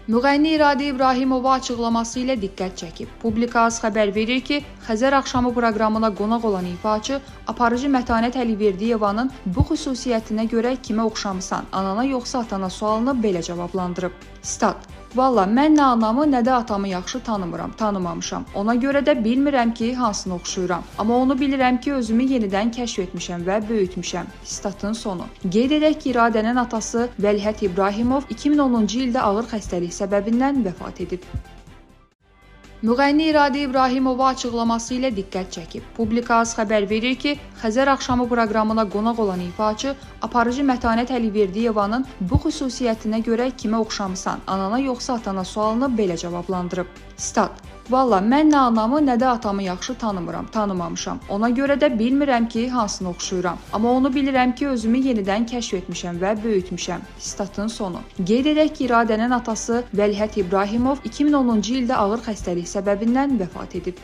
Müğənni İradə İbrahimova açıqlaması ilə diqqət çəkib. Publika AZ xəbər verir ki, Xəzər axşamı proqramına qonaq olan ifaçı aparıcı Mətanət Əliverdiyevanın bu xüsusiyyətinə görə kimə oxşamısan, anana yoxsa atana sualını belə cavablandırıb. Stat: Valla, mən nə anamı, nə də atamı yaxşı tanımıram, tanımamışam. Ona görə də bilmirəm ki, hansını oxşuyuram. Amma onu bilirəm ki, özümü yenidən kəşf etmişəm və böyütmüşəm. Statın sonu. Qeyd edək ki, İradənin atası Vəlihət İbrahimov 2010-cu ildə ağır xəstəlik səbəbindən vəfat edib. Müğənni İradə İbrahimova açıqlaması ilə diqqət çəkib. Publika AZ xəbər verir ki, Xəzər axşamı proqramına qonaq olan ifaçı aparıcı Mətanət Əliverdiyevanın bu xüsusiyyətinə görə kimə oxşamısan, anana yoxsa atana sualını belə cavablandırıb. Stat: Valla, mən nə anamı, nə də atamı yaxşı tanımıram, tanımamışam. Ona görə də bilmirəm ki, hansını oxşuyuram. Amma onu bilirəm ki, özümü yenidən kəşf etmişəm və böyütmüşəm. Statın sonu. Qeyd edək ki, İradənin atası Vəlihət İbrahimov 2010-cu ildə ağır xəstəlik səbəbindən vəfat edib.